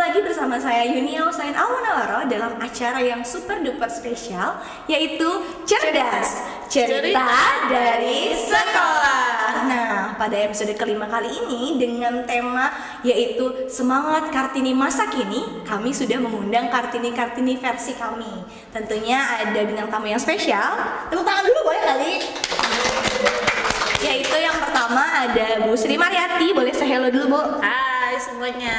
lagi bersama saya Yunia Usain Awanawaro dalam acara yang super duper spesial, yaitu Cerdas Cerita dari Sekolah. Nah, pada episode kelima kali ini dengan tema yaitu Semangat Kartini Masa Kini, kami sudah mengundang Kartini-Kartini versi kami. Tentunya ada bintang tamu yang spesial. Tepuk tangan dulu boleh kali? Yaitu yang pertama ada Bu Sri Mariati, boleh say hello dulu Bu. Hai semuanya.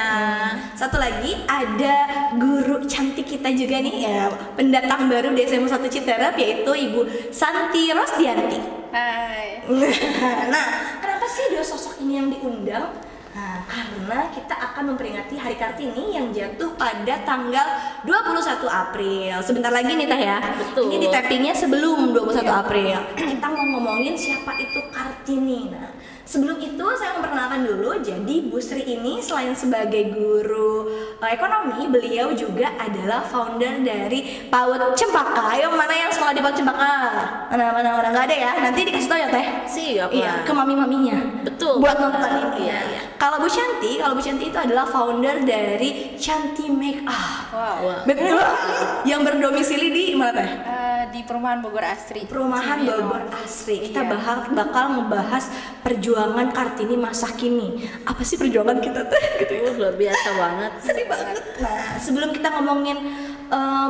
Satu lagi ada guru cantik kita juga nih ya, pendatang baru di SMA 1 Citerap, yaitu Ibu Santi Rosdianti. Hai. Nah, kenapa sih dua sosok ini yang diundang? Nah, karena kita akan memperingati Hari Kartini yang jatuh pada tanggal 21 April. Sebentar lagi nih Teh ya. Betul. Ini di tappingnya sebelum 21 April. Kita mau ngomongin siapa itu Kartini. Nah, sebelum itu saya memperkenalkan dulu. Jadi Bu Sri ini selain sebagai guru ekonomi, beliau juga adalah founder dari PAUD Cempaka. Yang mana yang sekolah di PAUD Cempaka? Mana nggak ada ya? Nanti dikasih tahu ya Teh. Siap. Iya, ke mami-maminya. Betul. Buat nonton ini. Iya. Kalau Bu Shanti itu adalah founder dari Shanti Make Up. Wow. Betul. Yang berdomisili di mana Teh? Di Perumahan Bogor Asri. Perumahan Bogor Asri. Kita bakal ngebahas perjuangan Kartini masa kini. Apa sih perjuangan kita Teh? Gitu ya. Luar biasa banget. Sedih banget. Nah, sebelum kita ngomongin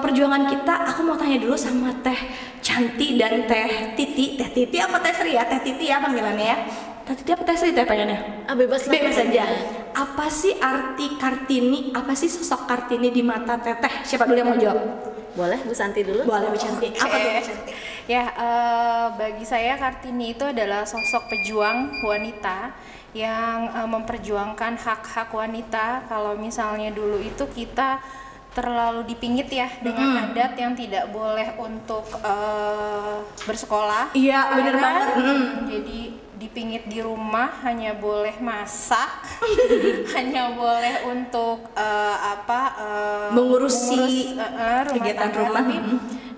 perjuangan kita, aku mau tanya dulu sama Teh Shanti dan Teh Titi. Teh Titi apa Teh Sri ya? Teh Titi ya panggilannya ya. Teh Titi apa Teh Sri Teh pengennya? Bebas saja. Apa sih arti Kartini? Apa sih sosok Kartini di mata Teteh? Siapa dulu yang mau jawab? Boleh Bu Santi dulu? Boleh Bu Shanti. Apa tuh Bu Shanti? Ya, bagi saya Kartini itu adalah sosok pejuang wanita yang memperjuangkan hak-hak wanita. Kalau misalnya dulu itu kita terlalu dipingit ya dengan adat yang tidak boleh untuk bersekolah. Iya, bener banget. Jadi dipingit di rumah, hanya boleh masak, hanya boleh untuk mengurusi kegiatan rumah. Tapi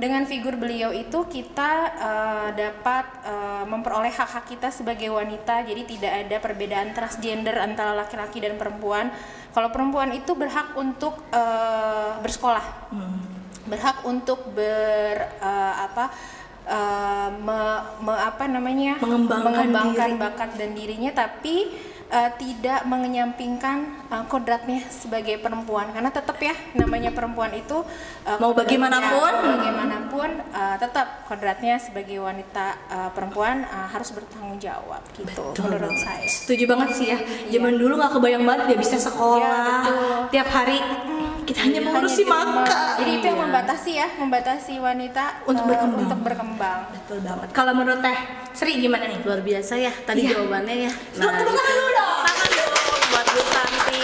dengan figur beliau itu kita dapat memperoleh hak-hak kita sebagai wanita. Jadi tidak ada perbedaan transgender antara laki-laki dan perempuan. Kalau perempuan itu berhak untuk bersekolah, berhak untuk mengembangkan bakat dan dirinya, tapi tidak mengenyampingkan kodratnya sebagai perempuan, karena tetap ya namanya perempuan itu mau bagaimanapun tetap kodratnya sebagai wanita perempuan harus bertanggung jawab gitu. Betul, menurut saya. Setuju banget sih ya. Zaman dulu nggak kebayang banget dia bisa sekolah tiap hari. Kita hanya mengurusi makan. Jadi itu yang membatasi wanita untuk berkembang. Betul banget. Kalau menurut Teh Sri gimana nih? Luar biasa ya tadi jawabannya ya. Tepuk tangan dulu dong. Tangan dong buat Bu Santi.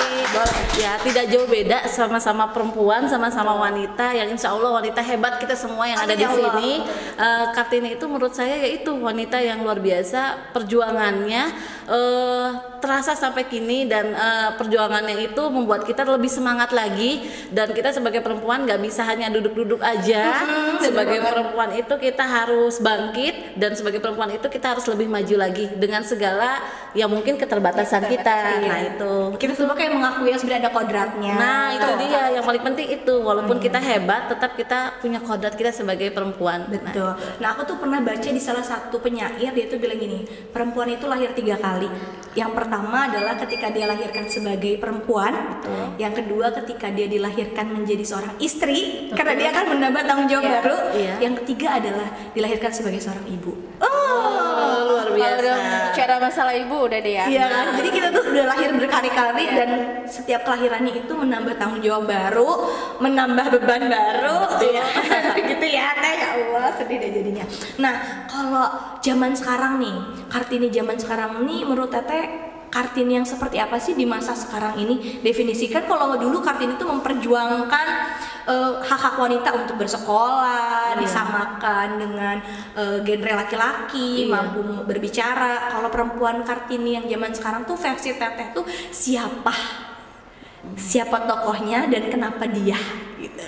Ya, tidak jauh beda, sama-sama perempuan, sama-sama wanita yang insya Allah wanita hebat kita semua yang ada di sini. Kartini itu menurut saya yaitu wanita yang luar biasa, perjuangannya terasa sampai kini, dan perjuangannya itu membuat kita lebih semangat lagi, dan kita sebagai perempuan nggak bisa hanya duduk-duduk aja. Sebagai perempuan itu kita harus bangkit, dan sebagai perempuan itu kita harus lebih maju lagi dengan segala yang mungkin keterbatasan kita. Nah itu kita semua kayak mengakui yang sebenarnya ada kodratnya. Nah itu dia yang paling penting itu, walaupun kita hebat tetap kita punya kodrat kita sebagai perempuan. Betul. Nah aku tuh pernah baca di salah satu penyair, dia tuh bilang gini, perempuan itu lahir 3 kali. Yang pertama adalah ketika dia lahirkan sebagai perempuan. Yang kedua ketika dia dilahirkan menjadi seorang istri, karena dia akan menambah tanggung jawab baru. Yang ketiga adalah dilahirkan sebagai seorang ibu. Luar biasa. Bicara masalah ibu udah deh ya. Iya kan? Jadi kita tuh udah lahir berkali-kali, dan setiap kelahirannya itu menambah tanggung jawab baru, menambah beban baru. Gitu ya Teh. Ya Allah, sedih deh jadinya. Nah, kalau zaman sekarang nih, Kartini zaman sekarang nih menurut Teteh Kartini yang seperti apa sih di masa sekarang ini? Definisikan. Kalau dulu Kartini itu memperjuangkan hak-hak wanita untuk bersekolah, disamakan dengan genre laki-laki, mampu berbicara. Kalau perempuan Kartini yang zaman sekarang tuh versi Teteh tuh siapa tokohnya dan kenapa dia gitu.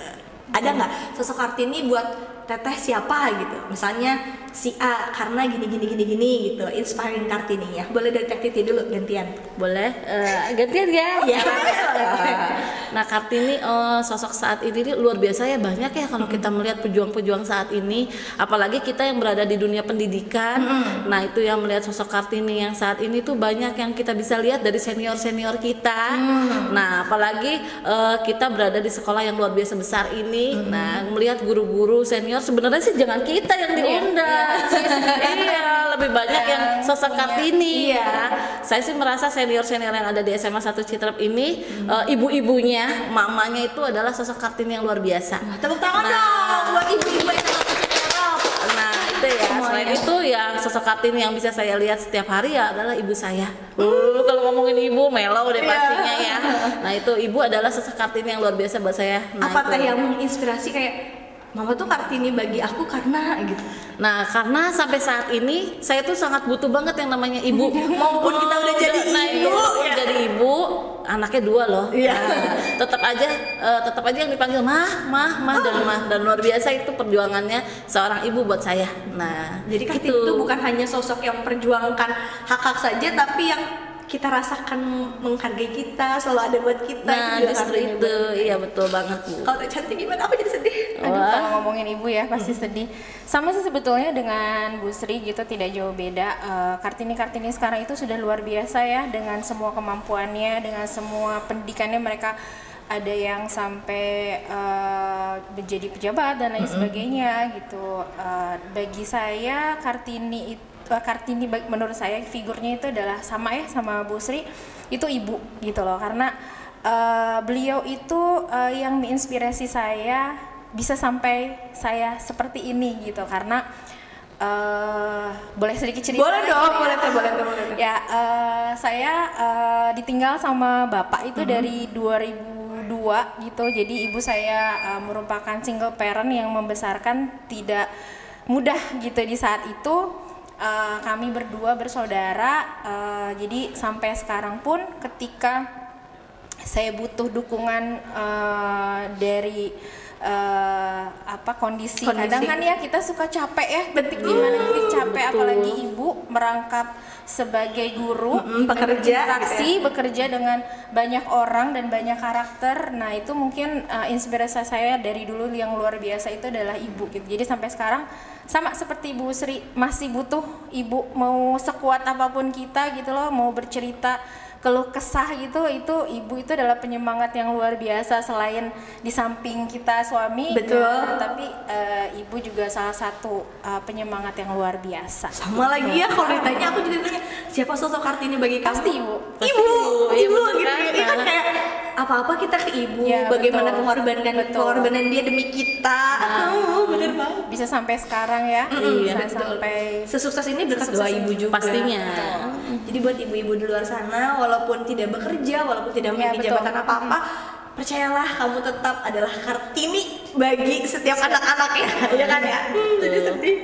Ada nggak sosok Kartini buat teteh siapa gitu, misalnya si A karena gini gitu, inspiring Kartini ya. Boleh dari Teh Titi dulu gantian. Boleh gantian ya. Iya. Nah Kartini sosok saat ini luar biasa ya, banyak ya kalau kita melihat pejuang-pejuang saat ini, apalagi kita yang berada di dunia pendidikan. Nah itu yang melihat sosok Kartini yang saat ini tuh banyak yang kita bisa lihat dari senior kita. Nah apalagi kita berada di sekolah yang luar biasa besar ini. Nah melihat guru-guru senior, sebenarnya sih jangan kita yang diundang. Iya, lebih banyak yang sosok Kartini. Iya. Saya sih merasa senior yang ada di SMA 1 Citrep ini, ibu-ibunya, mamanya itu adalah sosok Kartini yang luar biasa. Tepuk tangan dong buat ibu-ibu yang satu Citrep. Nah itu ya, selain itu yang sosok Kartini yang bisa saya lihat setiap hari ya adalah ibu saya. Kalau ngomongin ibu melo deh pastinya ya. Nah itu ibu adalah sosok Kartini yang luar biasa buat saya. Nah, apa teh yang menginspirasi kayak Mama tuh Kartini bagi aku karena gitu. Nah, karena sampai saat ini saya tuh sangat butuh banget yang namanya ibu. Maupun kita udah jadi ibu, ya. Jadi ibu, anaknya 2 loh. Iya. Tetap aja yang dipanggil mah dan luar biasa itu perjuangannya seorang ibu buat saya. Nah, jadi Kartini itu bukan hanya sosok yang memperjuangkan hak-hak saja, tapi yang kita rasakan menghargai kita, selalu ada buat kita. Nah, justru itu, iya betul banget Bu. Kalau Cantik gimana? Aku jadi sedih. Aduh, kalau ngomongin ibu ya pasti sedih. Sama sih sebetulnya dengan Bu Sri gitu, tidak jauh beda. Kartini sekarang itu sudah luar biasa ya, dengan semua kemampuannya, dengan semua pendidikannya. Mereka ada yang sampai menjadi pejabat dan lain sebagainya gitu. Bagi saya Kartini menurut saya figurnya itu adalah sama ya sama Bu Sri, itu ibu gitu loh, karena beliau itu yang menginspirasi saya bisa sampai saya seperti ini gitu, karena boleh sedikit cerita? Boleh dong, boleh. Ya, saya ditinggal sama bapak itu dari 2002 gitu, jadi ibu saya merupakan single parent yang membesarkan tidak mudah gitu di saat itu. Kami berdua bersaudara, jadi sampai sekarang pun ketika saya butuh dukungan dari kondisi kadang kan ya kita suka capek ya, detik dimana titik capek, apalagi ibu merangkap sebagai guru, bekerja dengan banyak orang dan banyak karakter. Nah itu mungkin inspirasi saya dari dulu yang luar biasa itu adalah ibu gitu. Jadi sampai sekarang sama seperti Bu Sri, masih butuh ibu, mau sekuat apapun kita gitu loh, mau bercerita keluh kesah gitu, itu ibu itu adalah penyemangat yang luar biasa. Selain di samping kita suami, betul, tapi ibu juga salah satu penyemangat yang luar biasa. Sama lagi ya, kalau ditanya aku juga tanya siapa sosok Kartini bagi kamu? Pasti ibu gitu ya kan, kayak apa-apa kita ke ibu ya, bagaimana pengorbanan dia demi kita. Bener banget, bisa sampai sekarang ya. Bisa sampai sesukses ini berkat doa ibu juga pastinya. Jadi buat ibu-ibu di luar sana, walaupun tidak bekerja, walaupun tidak memiliki jabatan apa-apa, percayalah kamu tetap adalah Kartini bagi setiap anak-anaknya, ya kan ya? Jadi sedih.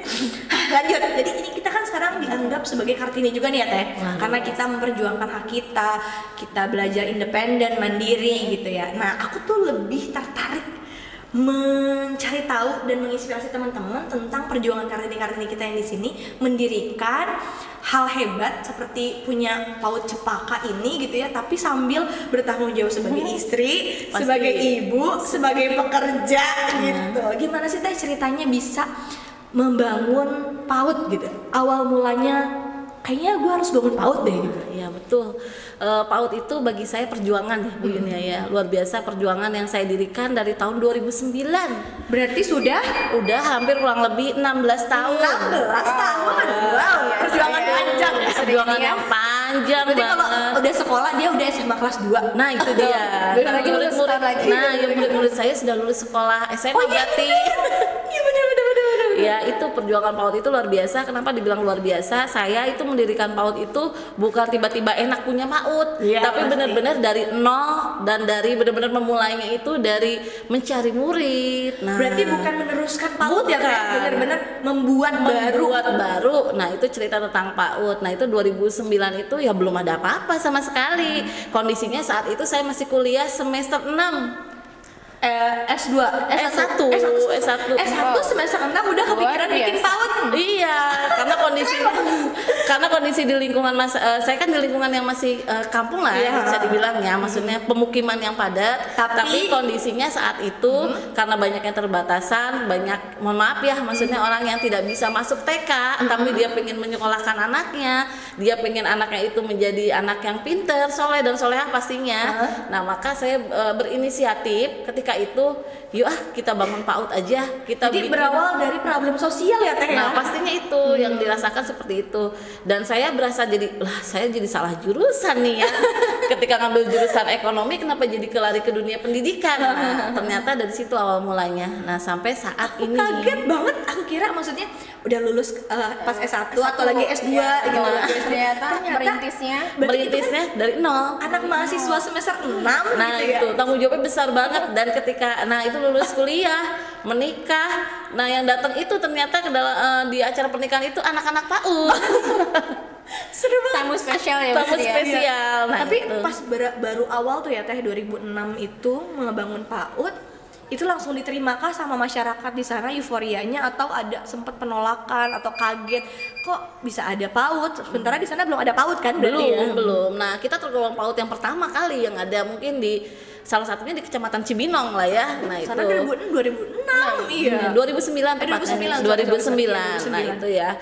Lanjut, jadi ini kita kan sekarang dianggap sebagai Kartini juga nih ya Teh, karena kita memperjuangkan hak kita belajar independen, mandiri gitu ya. Nah aku tuh lebih tertarik mencari tahu dan menginspirasi teman-teman tentang perjuangan Kartini kita yang di sini mendirikan hal hebat seperti punya PAUD Cepaka ini gitu ya, tapi sambil bertanggung jawab sebagai istri, sebagai ibu, sebagai pekerja gitu. Gimana sih Teh ceritanya bisa membangun PAUD gitu? Awal mulanya kayaknya gue harus bangun PAUD deh gitu. Iya betul. PAUD itu bagi saya perjuangan ya Bu Yunia ya, luar biasa perjuangan yang saya dirikan dari tahun 2009. Berarti sudah hampir kurang lebih 16 tahun. 16 tahun. Wow, perjuangan panjang ya. Perjuangan yang panjang berarti banget. Kalau udah sekolah dia udah SMA kelas 2. Nah, itu dia. Murid-murid saya sudah lulus sekolah SMA berarti. Iya benar. Ya itu perjuangan PAUD itu luar biasa. Kenapa dibilang luar biasa? Saya itu mendirikan PAUD itu bukan tiba-tiba enak punya PAUD, tapi benar-benar dari nol, dan dari benar-benar memulainya itu dari mencari murid. Nah, berarti bukan meneruskan PAUD ya, benar-benar membuat baru. Nah itu cerita tentang PAUD. Nah itu 2009 itu ya belum ada apa-apa sama sekali. Kondisinya saat itu saya masih kuliah semester 6. S2, S1 semester 6 udah kepikiran bikin PAUD. Iya, karena kondisi di lingkungan saya kan di lingkungan yang masih kampung lah ya, bisa dibilang ya, maksudnya pemukiman yang padat. Tapi kondisinya saat itu karena banyaknya terbatasan, banyak, mohon maaf ya, maksudnya orang yang tidak bisa masuk TK, tapi dia pengen menyekolahkan anaknya, dia pengen anaknya itu menjadi anak yang pinter, soleh dan solehah pastinya. Nah maka saya berinisiatif ketika itu, yuk kita bangun PAUD aja. Jadi berawal dari problem sosial ya Teh. Nah pastinya itu yang dirasakan seperti itu. Dan saya berasa saya jadi salah jurusan nih ya. Ketika ngambil jurusan ekonomi, kenapa jadi kelari ke dunia pendidikan? Nah ternyata dari situ awal mulanya. Nah sampai saat ini kaget banget, aku kira maksudnya udah lulus pas S1 atau lagi S2 gitu. Ternyata merintisnya dari nol. Anak mahasiswa semester 6 Nah gitu itu tanggung jawabnya besar banget. Dan ketika itu lulus kuliah, menikah, nah yang datang itu ternyata di acara pernikahan itu anak-anak PAUD. Seru banget. Tamu spesial ya. Tamu spesial. Nah, tapi itu. pas baru awal tuh ya Teh 2006 itu membangun PAUD, itu langsung diterimakah sama masyarakat di sana euforianya, atau ada sempat penolakan atau kaget kok bisa ada PAUD sementara di sana belum ada PAUD kan? Belum. Nah kita tergolong PAUD yang pertama kali yang ada, mungkin di salah satunya di Kecamatan Cibinong lah ya. Nah itu 2006 iya. 2009 tepatnya. 2009. Nah itu ya.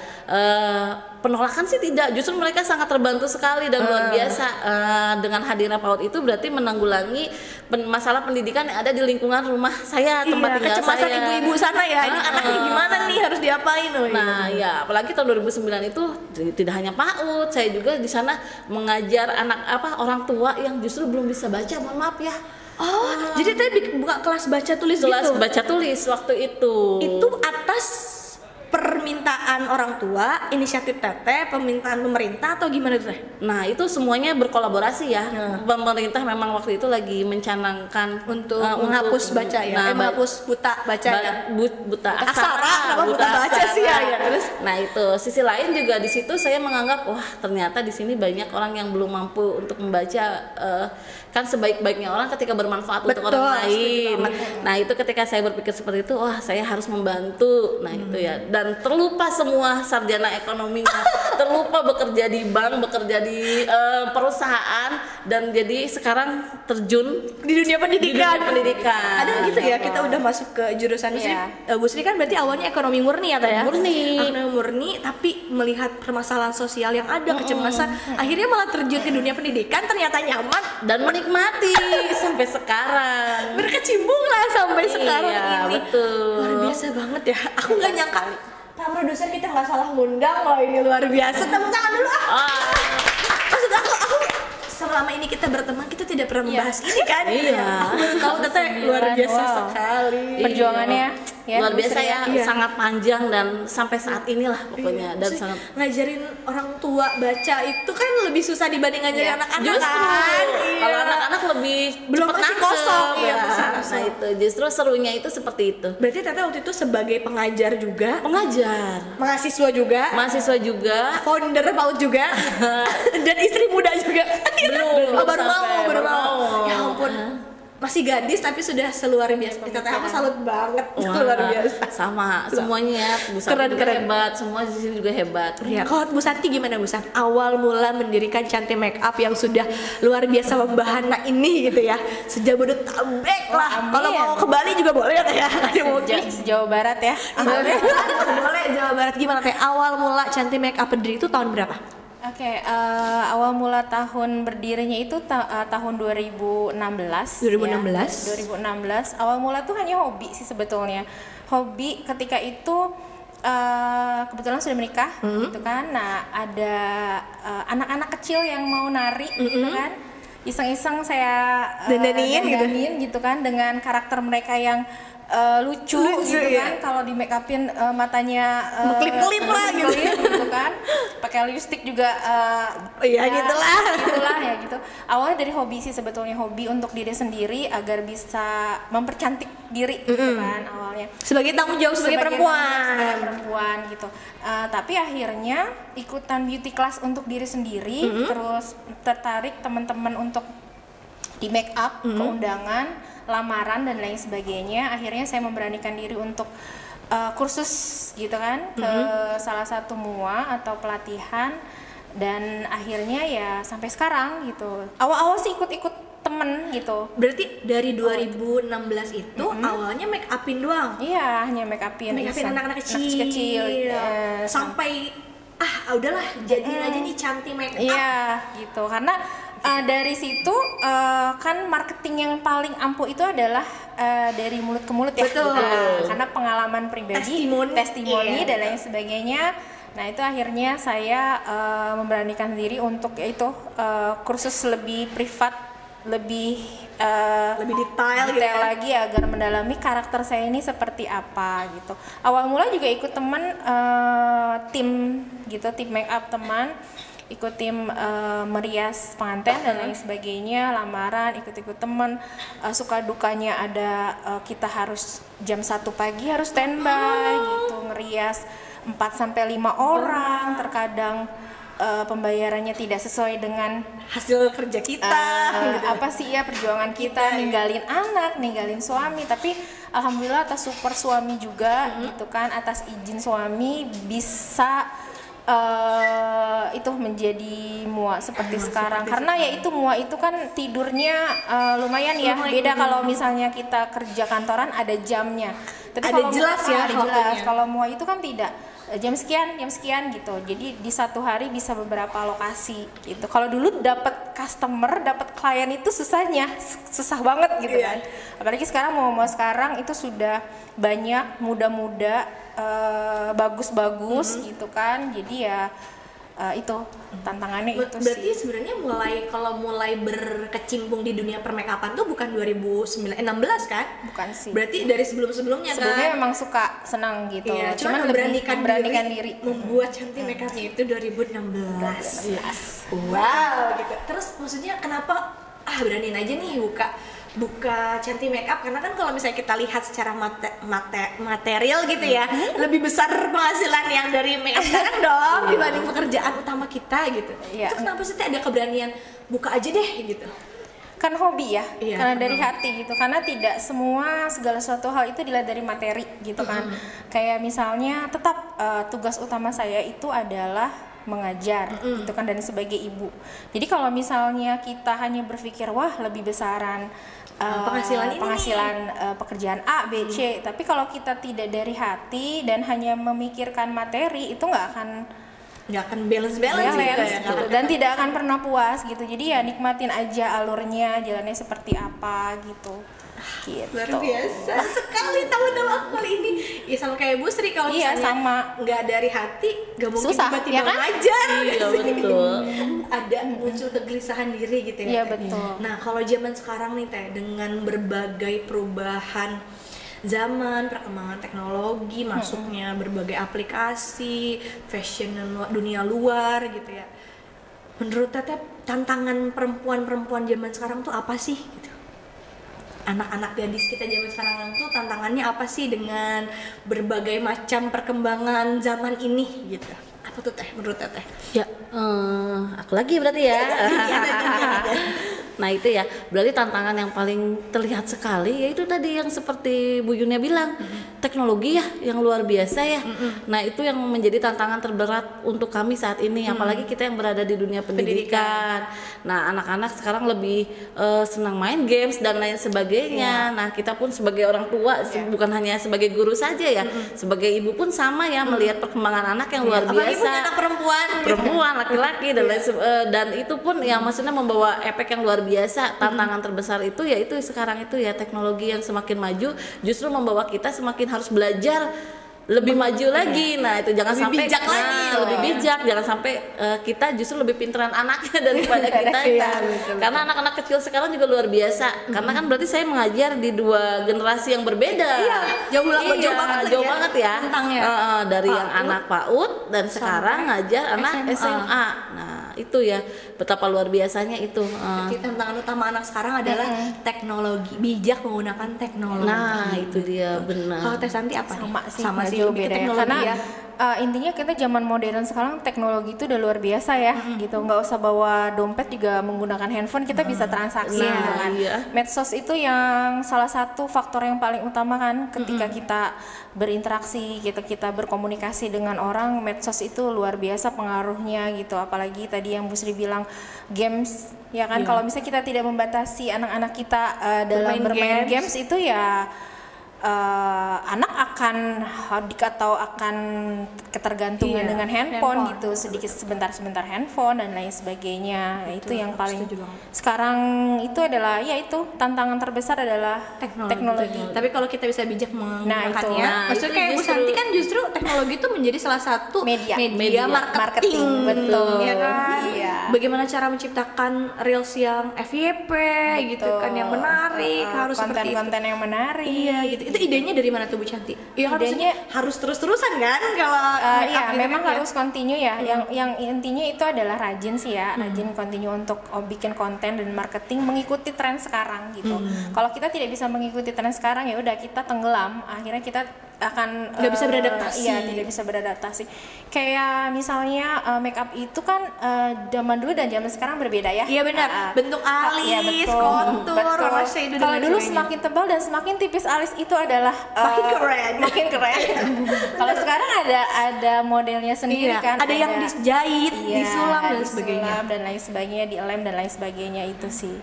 Penolakan sih tidak, justru mereka sangat terbantu sekali dan luar biasa. Dengan hadirnya PAUD itu berarti menanggulangi masalah pendidikan yang ada di lingkungan rumah saya, tempat tinggal kecemasan saya. ibu-ibu sana ya, ini anaknya gimana nih, harus diapain? Nah ya, apalagi tahun 2009 itu tidak hanya PAUD, saya juga di sana mengajar orang tua yang justru belum bisa baca, mohon maaf ya. Jadi tadi buka kelas baca tulis gitu? Kelas baca tulis waktu itu. Itu atas permintaan orang tua, inisiatif Teteh, permintaan pemerintah atau gimana tuh? Nah itu semuanya berkolaborasi ya. Pemerintah memang waktu itu lagi mencanangkan untuk menghapus baca ya, menghapus buta baca buta aksara, kenapa buta baca sih ya? Terus, nah itu sisi lain juga di situ saya menganggap ternyata di sini banyak orang yang belum mampu untuk membaca. Kan sebaik-baiknya orang ketika bermanfaat untuk orang lain. Nah itu ketika saya berpikir seperti itu, saya harus membantu. Nah itu ya, dan terlupa semua sarjana ekonominya, terlupa bekerja di bank, bekerja di perusahaan, dan jadi sekarang terjun di dunia pendidikan. Ada gitu ya, kita udah masuk ke jurusan Bu Sri kan berarti awalnya ekonomi murni ya Teh ya? Ekonomi murni, tapi melihat permasalahan sosial yang ada, kecemasan, akhirnya malah terjun ke dunia pendidikan, ternyata nyaman dan menikmati sampai sekarang, berkecimpung lah sampai sekarang ini. Betul. Luar biasa banget ya, aku nggak nyangka Pak produser kita nggak salah ngundang loh, ini luar biasa. Tepuk tangan dulu maksud aku selama ini kita berteman kita tidak pernah membahas ini kan? Aku baru tahu Teteh luar biasa sekali perjuangannya luar biasa ya, sangat panjang dan sampai saat inilah pokoknya. Dan sangat ngajarin orang tua baca itu kan lebih susah dibanding ngajarin anak-anak. Justru kalau anak-anak lebih belum masih kosong ya. Nah itu justru serunya itu seperti itu. Berarti Teteh waktu itu sebagai pengajar juga, mahasiswa juga, founder PAUD juga, dan istri muda juga. Baru mau. Ya ampun, masih gadis tapi sudah seluar biasa. Teteh aku salut banget. Luar biasa. Sama semuanya, Bu Santi hebat, semua di sini juga hebat. Ya, kalau Bu Santi gimana Bu Santi? Awal mula mendirikan Cantik Makeup yang sudah luar biasa membahana ini gitu ya. Sejabodetabek lah. Kalau mau ke Bali juga boleh ya. Jawa Barat ya. Boleh Jawa Barat. Gimana Teh? Awal mula Cantik Makeup berdiri itu tahun berapa? Awal mula tahun berdirinya itu tahun 2016. 2016. Awal mula tuh hanya hobi sih sebetulnya. Hobi ketika itu kebetulan sudah menikah gitu kan. Nah, ada anak-anak kecil yang mau nari gitu kan. Iseng-iseng saya dandanin gitu kan dengan karakter mereka yang lucu gitu kan, kalau di make upin matanya kelip-kelip lah gitu kan, pakai lipstick juga gitulah ya gitu. Awalnya dari hobi sih sebetulnya, hobi untuk diri sendiri agar bisa mempercantik diri gitu kan awalnya, sebagai tanggung jawab sebagai perempuan gitu. Tapi akhirnya ikutan beauty class untuk diri sendiri, terus tertarik teman-teman untuk di make up ke undangan. lamaran dan lain sebagainya. Akhirnya saya memberanikan diri untuk kursus gitu kan ke salah satu MUA atau pelatihan, dan akhirnya ya sampai sekarang gitu. Awal-awal sih ikut temen gitu. Berarti dari 2016 itu awalnya make upin doang? Iya, hanya make upin anak-anak kecil. Sampai udahlah jadiin aja nih cantik make up. Iya, gitu. Karena dari situ kan marketing yang paling ampuh itu adalah dari mulut ke mulut ya. Betul. Karena pengalaman pribadi, testimoni dan lain sebagainya. Nah, itu akhirnya saya memberanikan diri untuk yaitu kursus lebih privat, lebih detail gitu lagi agar mendalami karakter saya ini seperti apa gitu. Awal mula juga ikut teman tim gitu, tim make up teman, ikut tim merias pengantin dan lain sebagainya, lamaran, ikut-ikut teman. Suka dukanya ada kita harus jam 1 pagi harus standby gitu, ngerias 4-5 orang, terkadang pembayarannya tidak sesuai dengan hasil kerja kita, gitu. Apa sih ya perjuangan kita, ninggalin anak, ninggalin suami, tapi alhamdulillah atas support suami juga gitu kan, atas izin suami bisa itu menjadi MUA seperti sekarang. Karena ya itu MUA itu kan tidurnya lumayan ya, beda kalau misalnya kita kerja kantoran ada jamnya. Tapi ada kalau jelas ya, ada jelas. Kalau MUA itu kan tidak, jam sekian gitu. Jadi di satu hari bisa beberapa lokasi gitu. Kalau dulu dapat customer, dapat klien itu susah banget gitu kan. Apalagi sekarang mau sekarang itu sudah banyak muda-muda bagus-bagus gitu kan. Jadi ya itu tantangannya itu sih. Berarti sebenarnya mulai berkecimpung di dunia permakeupan tuh bukan 2016 kan? Bukan sih. Berarti dari sebelumnya kan? Sebelumnya memang suka senang gitu. Iya, cuman memberanikan diri membuat cantik makeupnya itu 2016. Wow, gitu. Terus maksudnya kenapa beraniin aja nih buka cantik makeup, karena kan kalau misalnya kita lihat secara material gitu ya, lebih besar penghasilan yang dari makeup sekarang dong dibanding pekerjaan utama kita gitu. Itu kenapa sih ada keberanian buka aja deh gitu? Kan hobi ya, karena dari hati gitu, karena tidak segala suatu hal itu dilihat dari materi gitu kan. Kayak misalnya tetap tugas utama saya itu adalah mengajar gitu kan, dan sebagai ibu. Jadi kalau misalnya kita hanya berpikir wah lebih besaran penghasilan pekerjaan A, B, C, tapi kalau kita tidak dari hati dan hanya memikirkan materi, itu nggak akan balance gitu. Dan tidak akan pernah puas gitu. Jadi ya nikmatin aja alurnya, jalannya seperti apa gitu. Luar biasa sekali tahu-tahu aku kali ini. Ya sama kayak Bu Sri, kalau misalnya nggak dari hati nggak mungkin tiba-tiba ngajar. Iya betul. Ada muncul kegelisahan diri gitu ya. Iya betul. Nah kalau zaman sekarang nih Teh, dengan berbagai perubahan zaman, perkembangan teknologi, masuknya berbagai aplikasi, fashion dunia luar gitu ya. Menurut Teteh, tantangan perempuan zaman sekarang tuh apa sih? Gitu. Anak-anak gadis kita zaman sekarang tuh tantangannya apa sih dengan berbagai macam perkembangan zaman ini gitu? Apa tuh Teh menurut Teteh? Ya, aku lagi berarti ya. Nah itu ya, berarti tantangan yang paling terlihat sekali yaitu tadi yang seperti Bu Yunia bilang, teknologi ya yang luar biasa ya. Nah itu yang menjadi tantangan terberat untuk kami saat ini, apalagi kita yang berada di dunia pendidikan. Nah anak-anak sekarang lebih senang main games dan lain sebagainya. Nah kita pun sebagai orang tua, bukan hanya sebagai guru saja ya, sebagai ibu pun sama ya, melihat perkembangan anak yang luar biasa. Apalagi anak perempuan, laki-laki dan itu pun yang maksudnya membawa efek yang luar biasa. Tantangan terbesar itu yaitu sekarang itu ya, teknologi yang semakin maju justru membawa kita semakin harus belajar lebih maju lagi. Nah itu jangan lebih sampai bijak lebih bijak, jangan sampai kita justru lebih pinteran anaknya daripada kita. Karena anak-anak kecil sekarang juga luar biasa. Karena kan berarti saya mengajar di dua generasi yang berbeda. Jauh banget ya. Dari yang anak PAUD dan sekarang ngajar anak SMA. Nah itu ya betapa luar biasanya itu. Jadi tantangan utama anak sekarang adalah teknologi, bijak menggunakan teknologi. Nah itu dia benar. Kalau Teh Santi apa? Sama sih beda ya. Karena intinya kita zaman modern sekarang teknologi itu udah luar biasa ya, gitu. Nggak usah bawa dompet juga menggunakan handphone kita bisa transaksi gitu kan. Medsos itu yang salah satu faktor yang paling utama kan ketika kita berinteraksi, kita berkomunikasi dengan orang. Medsos itu luar biasa pengaruhnya gitu. Apalagi tadi yang Bu Sri bilang games, ya kan. Kalau misalnya kita tidak membatasi anak-anak kita dalam bermain games itu ya anak akan hadik atau akan ketergantungan dengan handphone gitu, sedikit sebentar handphone dan lain sebagainya. Itu yang paling sekarang itu adalah ya itu tantangan terbesar adalah teknologi. Tapi kalau kita bisa bijak menggunakannya, maksudnya kayak Bu Santi kan justru teknologi itu menjadi salah satu media marketing. Betul ya kan. Iya. Bagaimana cara menciptakan reels yang FYP gitu kan, yang menarik, harus seperti itu. Konten-konten yang menarik. Iya gitu. Itu idenya dari mana tuh Bu Cantik? Ya idenya harus terus-terusan kan kalau iya memang harus continue ya. Yang intinya itu adalah rajin sih ya, rajin continue untuk bikin konten dan marketing mengikuti tren sekarang gitu. Kalau kita tidak bisa mengikuti tren sekarang ya udah kita tenggelam, akhirnya kita akan nggak bisa beradaptasi. Iya, tidak bisa beradaptasi. Kayak misalnya make up itu kan zaman dulu dan zaman sekarang berbeda ya. Iya benar. Bentuk alis, kontur, eyeshadow. Kalau dulu semakin tebal dan semakin tipis alis itu adalah makin keren. Kalau sekarang ada modelnya sendiri kan. Ada yang dijahit, disulam dan sebagainya. Dan lain sebagainya, dilem dan lain sebagainya itu sih.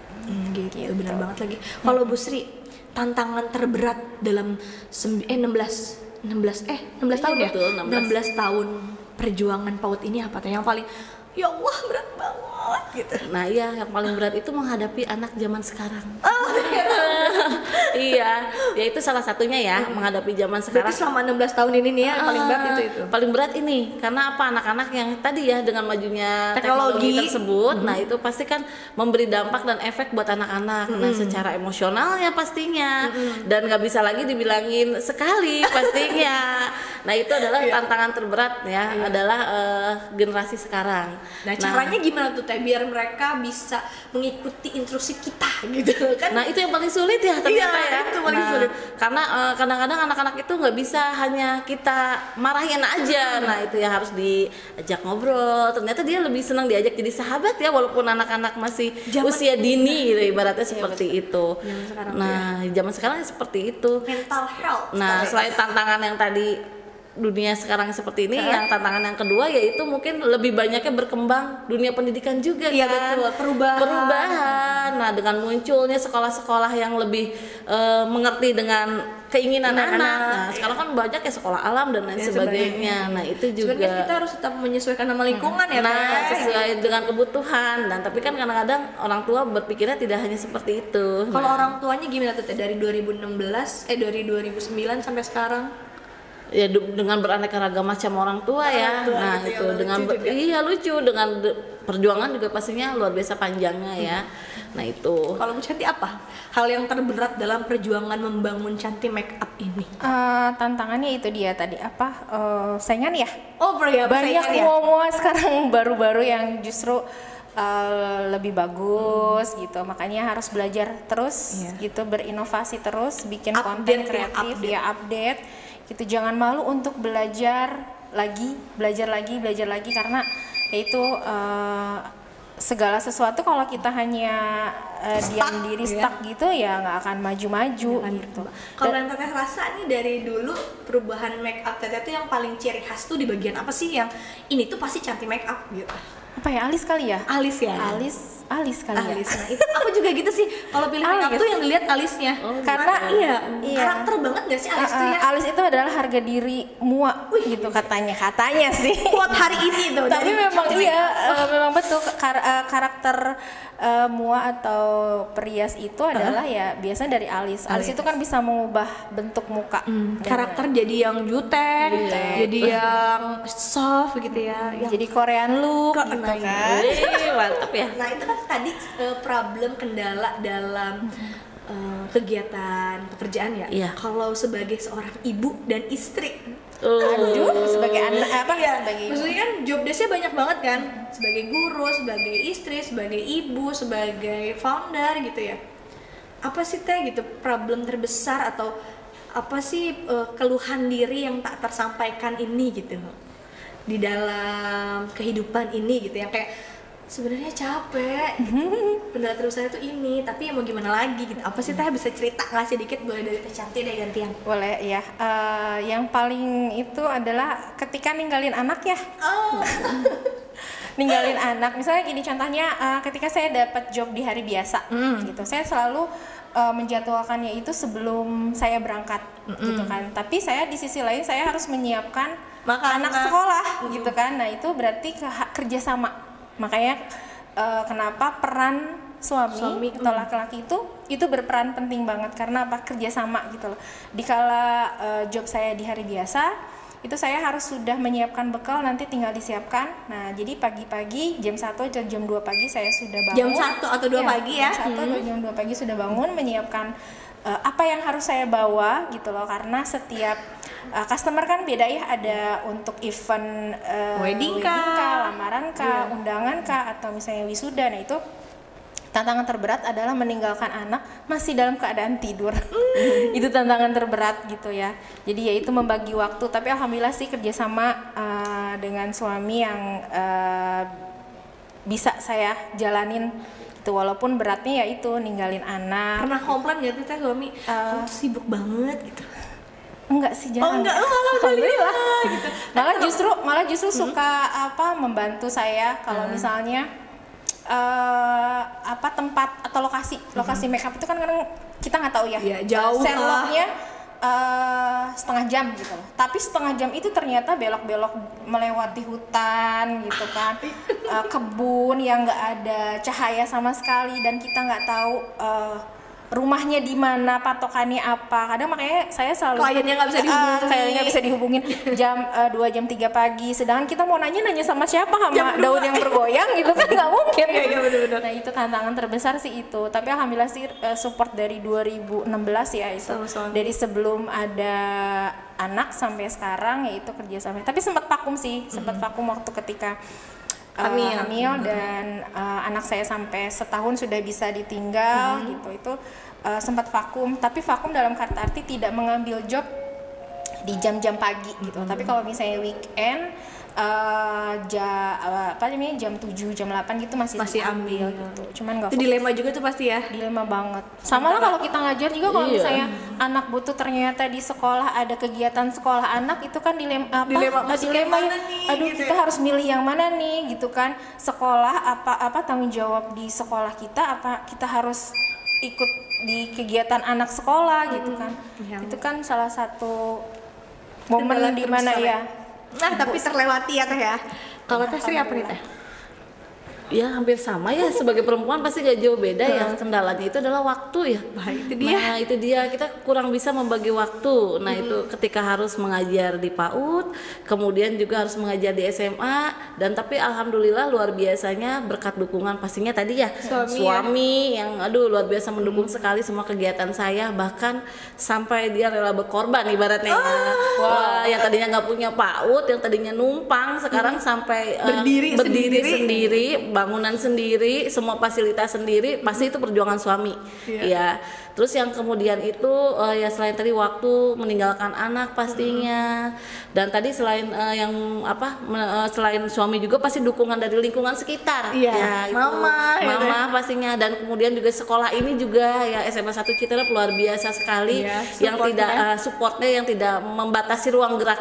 Gitu. Benar banget lagi. Kalau Bu Sri, tantangan terberat dalam 16 tahun ya? Betul, 16 tahun perjuangan PAUD ini apa tuh yang paling ya Allah berat banget gitu. Nah iya, yang paling berat itu menghadapi anak zaman sekarang. Iya, ya itu salah satunya ya, menghadapi zaman sekarang. Berarti selama 16 tahun ini nih ya, paling berat itu. Paling berat ini, karena apa, anak-anak yang tadi ya dengan majunya teknologi tersebut, nah itu pasti kan memberi dampak dan efek buat anak-anak. Nah secara emosional ya pastinya, dan nggak bisa lagi dibilangin sekali pastinya. Nah itu adalah tantangan terberat ya, adalah generasi sekarang. Nah caranya gimana tuh Teh biar mereka bisa mengikuti instruksi kita gitu kan? Nah itu yang paling sulit ya ternyata ya. Itu paling sulit. Karena kadang-kadang anak-anak itu nggak bisa hanya kita marahin aja. Nah itu ya harus diajak ngobrol. Ternyata dia lebih senang diajak jadi sahabat ya, walaupun anak-anak masih usia dini gitu, ibaratnya seperti itu. Zaman sekarang seperti itu. Mental health. Nah selain tantangan yang tadi dunia sekarang seperti ini, yang tantangan yang kedua yaitu mungkin lebih banyaknya berkembang dunia pendidikan juga kan. Betul, perubahan. Nah dengan munculnya sekolah-sekolah yang lebih mengerti dengan keinginan anak. Nah sekarang kan banyak ya sekolah alam dan lain sebagainya. Nah itu juga sebenarnya kita harus tetap menyesuaikan sama lingkungan ya. Nah sesuai dengan kebutuhan. Dan tapi kan kadang-kadang orang tua berpikirnya tidak hanya seperti itu. Kalau orang tuanya gimana tuh dari 2009 sampai sekarang? Ya dengan beraneka ragam macam orang tua ya. Nah itu dengan lucu dengan perjuangan juga pastinya luar biasa panjangnya ya. Nah itu. Kalau Bu Cantik apa hal yang terberat dalam perjuangan membangun Cantik Make Up ini? Tantangannya itu dia tadi apa, saingan ya. Banyak semua sekarang baru-baru yang justru lebih bagus gitu, makanya harus belajar terus gitu, berinovasi terus, bikin konten kreatif update gitu. Jangan malu untuk belajar lagi karena itu segala sesuatu kalau kita hanya diam diri stuck gitu ya nggak akan maju-maju gitu. Kalau yang Teteh rasa nih dari dulu perubahan make up Teteh tuh yang paling ciri khas tuh di bagian apa sih, yang ini tuh pasti Cantik Make Up gitu? Apa ya, alis kali ya? Alis kali ya. Nah, itu aku juga gitu sih. Kalau pilih make up tuh yang dilihat alisnya. Karena karakter banget gak sih alis tuh ya? Alis itu adalah harga diri mua gitu katanya sih. Buat hari ini tuh. Tapi memang memang betul karakter mua atau perias itu adalah ya biasanya dari alis. Alis itu kan bisa mengubah bentuk muka. Karakter jadi yang jutek, jadi yang soft gitu ya. Jadi Korean look gitu kan. Mantap ya. Nah itu kan tadi problem kendala dalam kegiatan pekerjaan ya. Iya. Kalau sebagai seorang ibu dan istri, sebagai anak sebagai maksudnya kan job desk-nya banyak banget kan, sebagai guru, sebagai istri, sebagai ibu, sebagai founder gitu ya. Apa sih Teh gitu problem terbesar atau apa sih keluhan diri yang tak tersampaikan ini gitu di dalam kehidupan ini gitu, yang kayak sebenarnya capek benda terus saya tuh ini, tapi ya mau gimana lagi gitu. Apa sih Teh, bisa cerita nggak sih dikit? Boleh dari Teh Cantik deh gantian. Boleh ya. Yang paling itu adalah ketika ninggalin anak ya. Ninggalin anak, misalnya gini contohnya, ketika saya dapat job di hari biasa gitu, saya selalu menjadwalkannya itu sebelum saya berangkat gitu kan. Tapi saya di sisi lain saya harus menyiapkan anak sekolah gitu kan. Nah itu berarti kerjasama. Makanya kenapa peran suami atau laki-laki itu berperan penting banget, karena apa? Kerjasama gitu loh. Dikala job saya di hari biasa itu saya harus sudah menyiapkan bekal, nanti tinggal disiapkan. Nah jadi pagi-pagi jam 1 atau jam 2 pagi saya sudah bangun. Jam 1 atau 2 pagi ya? Jam 1 atau jam 2 pagi sudah bangun, menyiapkan apa yang harus saya bawa gitu loh. Karena setiap customer kan beda ya, ada untuk event wedding kah, lamaran kah, undangan kah, atau misalnya wisuda. Nah itu tantangan terberat adalah meninggalkan anak masih dalam keadaan tidur. Itu tantangan terberat gitu ya. Jadi ya itu membagi waktu, tapi alhamdulillah sih kerjasama dengan suami yang bisa saya jalanin itu, walaupun beratnya ya itu ninggalin anak. Pernah komplain gak sih Teh suami? Kamu tuh sibuk banget gitu. Enggak sih, jarang. Oh enggak, alhamdulillah gitu. Malah justru suka membantu saya kalau misalnya tempat atau lokasi makeup itu kan kadang kita nggak tahu ya. Jauh Sherlocknya setengah jam gitu loh. Tapi setengah jam itu ternyata belok-belok melewati hutan gitu kan, kebun yang nggak ada cahaya sama sekali, dan kita nggak tahu rumahnya di mana, patokannya apa. Kadang makanya saya selalu kliennya nggak bisa dihubungin, jam 2 jam 3 pagi, sedangkan kita mau nanya sama siapa, sama daun yang bergoyang gitu kan nggak mungkin. Iya benar-benar. Nah itu tantangan terbesar sih itu. Tapi alhamdulillah sih support dari 2016 ya itu. Dari sebelum ada anak sampai sekarang ya itu kerja sama. Tapi sempat vakum sih, vakum waktu ketika hamil dan anak saya sampai setahun sudah bisa ditinggal gitu. Itu sempat vakum, tapi vakum dalam kata arti tidak mengambil job di jam-jam pagi gitu. Tapi kalau misalnya weekend jam 7 jam 8 gitu masih ambil gitu. Cuman enggak. Itu dilema juga tuh pasti ya. Dilema banget. Sama lah kalau kita ngajar juga, kalau misalnya anak butuh ternyata di sekolah ada kegiatan sekolah anak, itu kan dilema ya. Aduh gitu kita harus milih yang mana nih gitu kan. Sekolah apa tanggung jawab di sekolah kita, apa kita harus ikut di kegiatan anak sekolah gitu kan. Itu kan salah satu momen di mana ya. Nah, tapi terlewati ya Teh ya. Kalau Teh Sri apa nih Teh? Ya hampir sama ya, sebagai perempuan pasti gak jauh beda. Yang kendalanya itu adalah waktu ya. Itu dia. Nah itu dia, kita kurang bisa membagi waktu. Nah itu ketika harus mengajar di PAUD, kemudian juga harus mengajar di SMA, dan tapi alhamdulillah luar biasanya berkat dukungan pastinya tadi ya suami yang luar biasa mendukung sekali semua kegiatan saya, bahkan sampai dia rela berkorban ibaratnya. Wah, yang tadinya nggak punya PAUD, yang tadinya numpang, sekarang sampai berdiri sendiri, bangunan sendiri, semua fasilitas sendiri, pasti itu perjuangan suami. Ya. Terus yang kemudian itu ya selain tadi waktu, meninggalkan anak pastinya. Dan tadi selain selain suami juga pasti dukungan dari lingkungan sekitar. Ya, itu mama pastinya, dan kemudian juga sekolah ini juga ya SMA 1 Citerep luar biasa sekali, yang tidak supportnya, yang tidak membatasi ruang gerak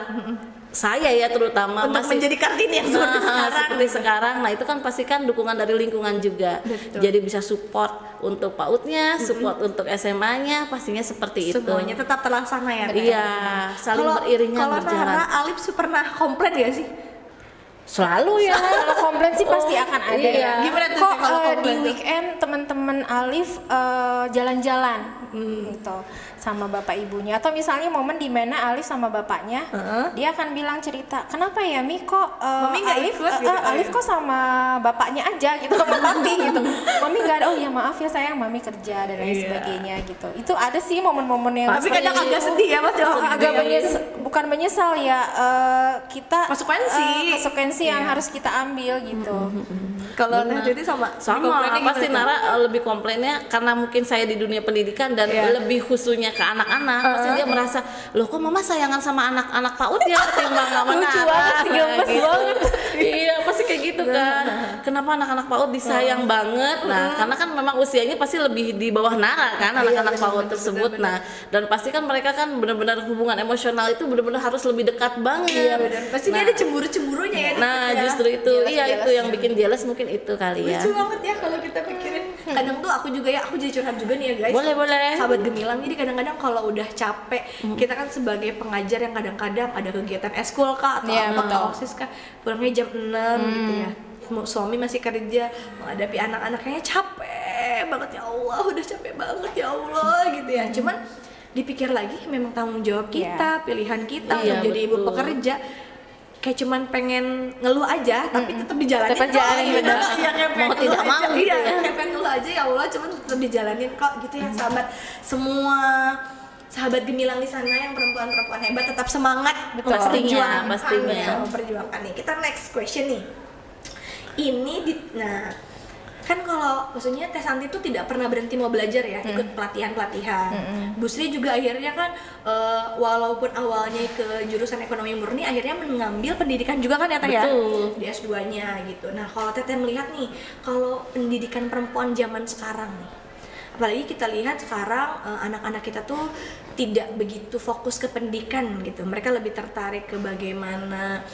saya ya, terutama untuk menjadi Kartini yang seperti sekarang. Nah itu kan pasti kan dukungan dari lingkungan juga. Betul. Jadi bisa support untuk PAUD-nya, support untuk SMA-nya, pastinya seperti itu. Semuanya tetap terlaksana ya. Iya, saling beriringan berjalan. Kalau Nara, Alif pernah komplain gak sih? Selalu ya. Kalau komplain sih pasti akan ada ya. Gimana tuh kok kalau di weekend teman-teman Alif jalan-jalan gitu sama bapak ibunya, atau misalnya momen di mana Alif sama bapaknya dia akan bilang cerita, kenapa ya Mi kok Alif kok sama bapaknya aja gitu, sama papi gitu, Mami nggak ada. Oh ya maaf ya sayang, Mami kerja dan lain sebagainya gitu. Itu ada sih momen-momen yang tapi kadang agak sedih ya Mas, agak bukan menyesal ya, kita konsekuensi yang harus kita ambil gitu. Kalau Teh Titi sama komplainnya pasti gimana tuh? Nara lebih komplainnya karena mungkin saya di dunia pendidikan dan lebih khususnya ke anak-anak. Pasti dia merasa, loh kok mama sayangan sama anak-anak PAUD ya ketimbang sama Lucu Nara. banget, gemes Gitu. banget. Iya pasti kayak gitu kan. Kenapa anak-anak PAUD disayang banget? Nah karena kan memang usianya pasti lebih di bawah Nara kan anak-anak PAUD tersebut. Nah dan pasti kan mereka kan benar-benar hubungan emosional itu benar-benar harus lebih dekat banget. Iya benar. Pasti dia ada cemburu-cemburunya ya. Nah ya. justru itu, Jealous-jealous itu yang bikin jealous mungkin itu kali ya. Lucu banget ya kalau kita pikirin. Kadang tuh aku juga ya, aku jadi curhat juga nih ya guys. Boleh. Sahabat Gemilang, jadi kadang-kadang kalau udah capek, kita kan sebagai pengajar yang kadang-kadang ada kegiatan eskul kah atau Iya, apa betul. OSIS kah, pulangnya jam 6 gitu ya. Suami masih kerja, menghadapi anak-anaknya capek banget ya Allah, udah capek banget ya Allah gitu ya. Cuman dipikir lagi memang tanggung jawab kita, pilihan kita Iya, untuk jadi ibu betul. pekerja. Kayak cuman pengen ngeluh aja, tapi tetap dijalanin. Tetap kok, jalanin, gitu. bener. Iya, kayak pengen Mau ngeluh tidak aja. mau gitu Iya, ya. kayak pengen ngeluh aja ya Allah, cuman tetap dijalanin kok gitu ya sahabat. Semua sahabat Gemilang di sana yang perempuan-perempuan hebat tetap semangat. Betul. Memperjuangkan, Pastinya. ya, memperjuangkan nih. Kita next question nih. Nah kan kalau maksudnya Teh Santi tuh tidak pernah berhenti mau belajar ya, ikut pelatihan-pelatihan. Bu Sri juga akhirnya kan walaupun awalnya ke jurusan ekonomi murni, akhirnya mengambil pendidikan juga kan ya Teh ya, Betul. di S2-nya gitu. Nah kalau Teteh melihat nih, kalau pendidikan perempuan zaman sekarang nih, apalagi kita lihat sekarang anak-anak kita tuh tidak begitu fokus ke pendidikan gitu, mereka lebih tertarik ke bagaimana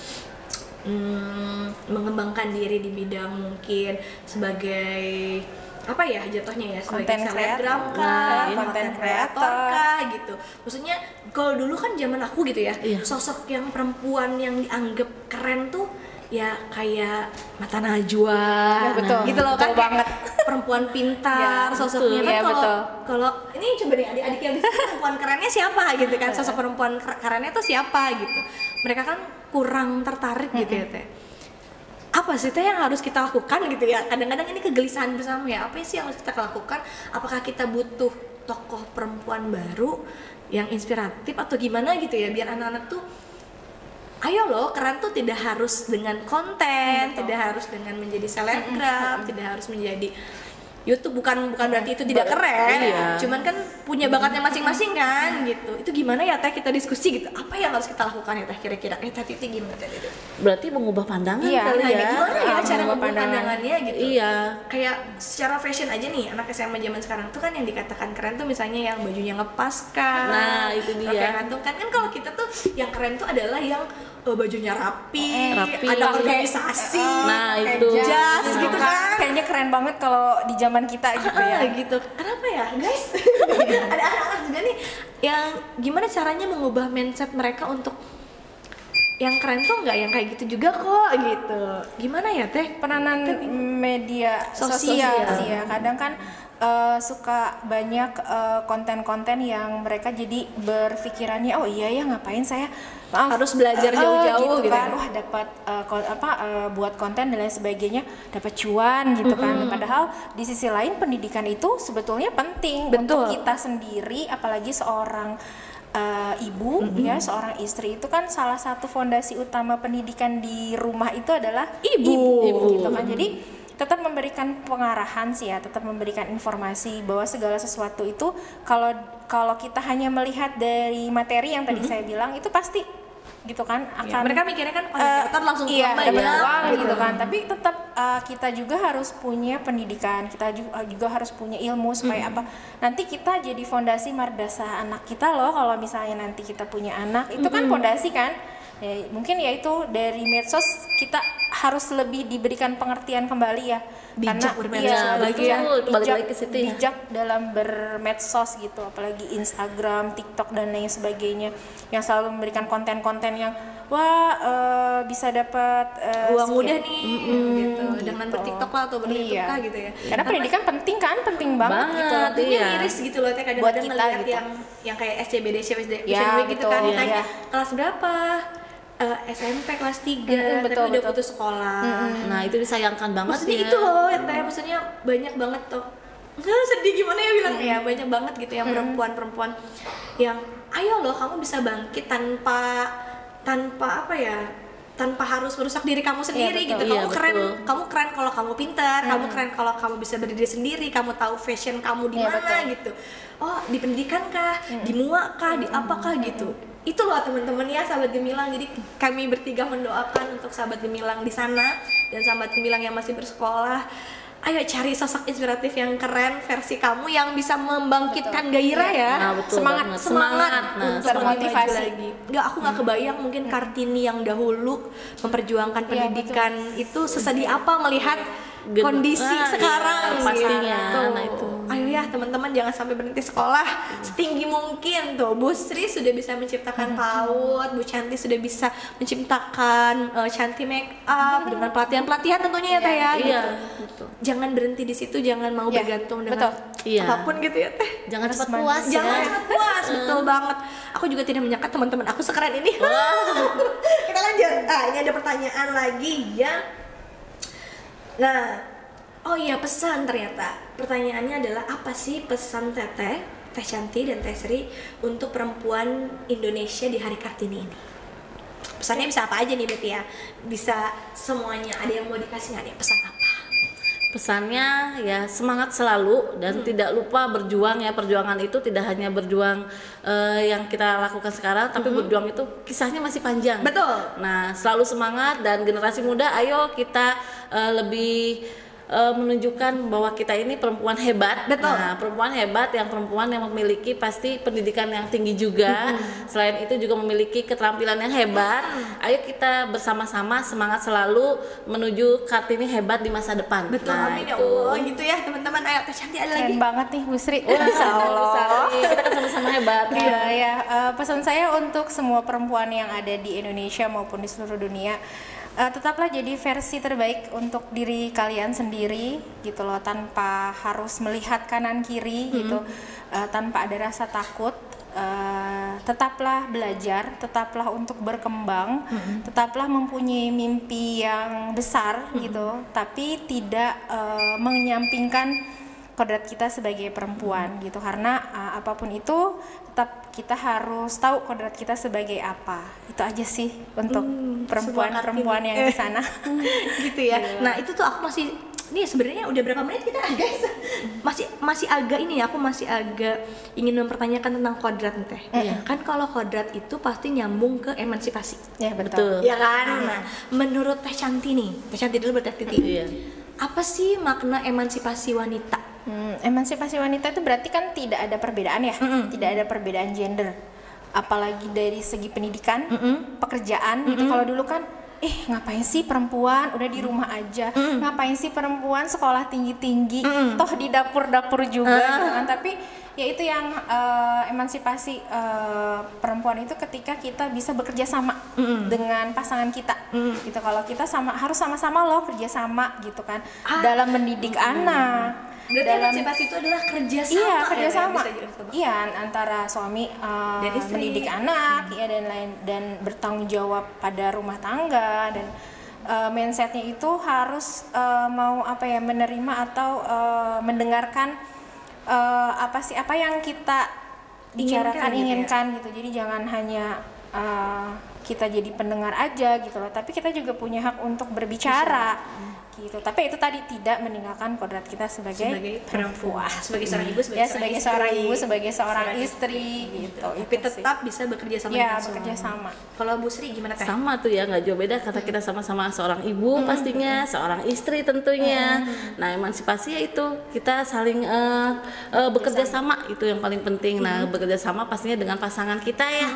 mengembangkan diri di bidang mungkin sebagai apa ya jatuhnya ya, sebagai Content selebgram creator. kah, Nah, konten content kreator creator. kah gitu. Maksudnya kalau dulu kan zaman aku gitu ya, Iya. sosok yang perempuan yang dianggap keren tuh ya kayak Mata Najwa, Ya, betul. gitu loh kan, Betul kayak banget. perempuan pintar, Ya, sosoknya betul. kan Ya, betul. kalau ini coba nih adik-adik yang di sini perempuan kerennya siapa gitu kan, sosok perempuan kerennya tuh siapa gitu, mereka kan kurang tertarik gitu ya Teh. Apa sih Teh yang harus kita lakukan gitu ya, kadang-kadang ini kegelisahan bersama ya, apa sih yang harus kita lakukan, apakah kita butuh tokoh perempuan baru yang inspiratif atau gimana gitu ya, biar anak-anak tuh ayo loh, keren tuh tidak harus dengan konten, tidak harus dengan menjadi selebgram, tidak harus menjadi YouTube, bukan berarti itu tidak keren, Iya. cuman kan punya bakatnya masing-masing kan gitu. Itu gimana ya Teh, kita diskusi gitu, apa yang harus kita lakukan ya Teh kira-kira? Teh Titi gimana Teh Titi? Berarti mengubah pandangan Iya, kali Nah, ya. gimana ya cara mengubah membuat pandangannya gitu? Iya. Kayak secara fashion aja nih, anak SMA zaman sekarang tuh kan yang dikatakan keren tuh misalnya yang bajunya ngepas kan. Nah, itu dia. Rok yang gantung kan kalau kita tuh yang keren tuh adalah yang bajunya rapi, Rapi. ada Pakai, organisasi, Nah, pakai itu. jas gitu kan. Kayaknya keren banget kalau di zaman kita gitu ya. Gitu. Kenapa ya, guys? Ada anak-anak juga nih yang gimana caranya mengubah mindset mereka untuk yang keren tuh nggak yang kayak gitu juga kok gitu. Gimana ya Teh? Peranan media Sosial. sosial sih ya, kadang kan suka banyak konten-konten yang mereka jadi berpikirannya, oh iya ya ngapain saya Harus belajar jauh-jauh gitu kan, ya. wah dapat buat konten dan lain sebagainya, dapat cuan gitu kan. Padahal di sisi lain pendidikan itu sebetulnya penting untuk kita sendiri, apalagi seorang ibu ya, seorang istri itu kan salah satu fondasi utama pendidikan di rumah itu adalah ibu gitu kan. Jadi tetap memberikan pengarahan sih ya, tetap memberikan informasi bahwa segala sesuatu itu kalau kita hanya melihat dari materi yang tadi saya bilang itu pasti gitu kan akan Mereka mikirnya kan konten langsung iya, banyak dapat uang gitu kan, tapi tetap kita juga harus punya pendidikan, kita juga harus punya ilmu supaya apa, nanti kita jadi fondasi madrasah anak kita loh. Kalau misalnya nanti kita punya anak itu kan fondasi kan ya, mungkin ya itu dari medsos kita harus lebih diberikan pengertian kembali ya, Bijak bermedsos iya, lagi ya. Balik bijak, lagi ke situ ya. bijak dalam bermedsos gitu, apalagi Instagram, TikTok dan lain sebagainya yang selalu memberikan konten-konten yang bisa dapat uang mudah nih gitu dengan bertiktok lah atau berYouTube Iya. kah gitu ya. Karena pendidikan penting kan, penting banget gitu. Banget, Ini iya. miris gitu loh Teh, Buat kadang-kadang kita ngeliat gitu. yang kayak SCBD, Fashion Ya, Week gitu betul, kan, iya, ditanya iya. kelas berapa? SMP kelas 3, tapi betul, udah betul. putus sekolah. Nah, itu disayangkan banget Maksudnya ya. itu loh ya Teh, maksudnya banyak banget tuh. Sedih gimana ya bilang ya, banyak banget gitu yang perempuan-perempuan yang ayo loh kamu bisa bangkit tanpa apa ya, tanpa harus merusak diri kamu sendiri Iya, gitu. betul. Kamu Iya, keren, betul. kamu keren kalau kamu pintar, kamu keren kalau kamu bisa berdiri sendiri, kamu tahu fashion kamu di Iya, mana betul. gitu. Oh, di pendidikan kah, di MUA kah, di apakah gitu. Itu loh teman-teman ya sahabat Gemilang. Jadi kami bertiga mendoakan untuk sahabat Gemilang di sana dan sahabat Gemilang yang masih bersekolah. Ayo cari sosok inspiratif yang keren versi kamu yang bisa membangkitkan gairah ya. Nah, betul Semangat, banget. Semangat Nah, untuk lebih termotivasi. maju lagi. Nggak, aku nggak kebayang mungkin Kartini yang dahulu memperjuangkan Iya, pendidikan itu sesedih apa melihat kondisi Iya, sekarang pastinya. gitu. Nah, itu. Ayo ya teman-teman, jangan sampai berhenti sekolah setinggi mungkin tuh. Bu Sri sudah bisa menciptakan PAUD, Bu Canti sudah bisa menciptakan Canti make up dengan pelatihan-pelatihan tentunya ya Teh ya. Iya, gitu. betul. Jangan berhenti di situ, jangan mau Iya, bergantung dengan betul. Iya. apapun gitu ya Teh. Jangan cepat semangat. puas Jangan ya. cepat puas, betul banget. Aku juga tidak menyangka teman-teman aku sekeren ini. Kita lanjut. Ini ada pertanyaan lagi ya. Nah, oh iya pesan ternyata. Pertanyaannya adalah apa sih pesan Teteh, Teh Canti dan Teh Sri untuk perempuan Indonesia di Hari Kartini ini? Pesannya bisa apa aja nih berarti ya? Bisa semuanya. Ada yang mau dikasih nggak nih pesan apa? Pesannya ya semangat selalu dan tidak lupa berjuang ya. Perjuangan itu tidak hanya berjuang yang kita lakukan sekarang, tapi berjuang itu kisahnya masih panjang. Betul. Nah, selalu semangat dan generasi muda ayo kita lebih menunjukkan bahwa kita ini perempuan hebat. Betul. Nah, perempuan hebat yang perempuan yang memiliki pasti pendidikan yang tinggi juga. Selain itu juga memiliki keterampilan yang hebat. Ayo kita bersama-sama semangat selalu menuju Kartini hebat di masa depan. Betul, Nah, amin ya itu. Allah. Gitu ya teman-teman. Ayo Teh Canti ada lagi. Keren banget nih Bu Sri. Insya Allah. Kita kan sama-sama hebat. Pesan saya untuk semua perempuan yang ada di Indonesia maupun di seluruh dunia, tetaplah jadi versi terbaik untuk diri kalian sendiri gitu loh, tanpa harus melihat kanan kiri gitu, tanpa ada rasa takut. Tetaplah belajar, tetaplah untuk berkembang, tetaplah mempunyai mimpi yang besar gitu, tapi tidak menyampingkan kodrat kita sebagai perempuan gitu, karena apapun itu tetap kita harus tahu kodrat kita sebagai apa. Itu aja sih untuk perempuan-perempuan yang di sana. Gitu ya. Nah, itu tuh aku masih nih sebenarnya udah berapa menit kita guys? Masih agak ini ya, aku masih agak ingin mempertanyakan tentang kodrat nih Teh. Kan kalau kodrat itu pasti nyambung ke emansipasi. Ya betul. Betul. Ya kan? Nah, menurut Teh Canti nih, Teh Canti dulu berarti Titi. Iya. Apa sih makna emansipasi wanita? Emansipasi wanita itu berarti kan tidak ada perbedaan ya, tidak ada perbedaan gender, apalagi dari segi pendidikan, pekerjaan gitu. Kalau dulu kan, ngapain sih perempuan udah di rumah aja, ngapain sih perempuan sekolah tinggi-tinggi, toh di dapur-dapur juga, gitu kan. Tapi ya itu yang emansipasi perempuan itu ketika kita bisa bekerja sama dengan pasangan kita, gitu. Kalau kita harus sama-sama loh kerja sama gitu kan, dalam mendidik anak. Berarti Dalam emansipasi itu adalah kerja sama. Iya, kerja sama. Iya. Iya, antara suami Dan istri. mendidik anak, ya, dan lain, dan bertanggung jawab pada rumah tangga, dan mindsetnya itu harus mau menerima atau mendengarkan apa yang kita inginkan gitu. Jadi jangan hanya kita jadi pendengar aja gitu loh, tapi kita juga punya hak untuk berbicara gitu. Tapi itu tadi tidak meninggalkan kodrat kita sebagai perempuan, sebagai seorang ibu, sebagai seorang ibu, sebagai seorang istri gitu. Tapi tetap bisa bekerja sama ya dengan bekerja suami. sama. Kalau Bu Sri gimana Teh? Sama tuh ya, nggak jauh beda karena kita sama-sama seorang ibu pastinya, seorang istri tentunya. Nah, emansipasi ya itu kita saling bekerja sama, itu yang paling penting. Nah, bekerja sama pastinya dengan pasangan kita ya.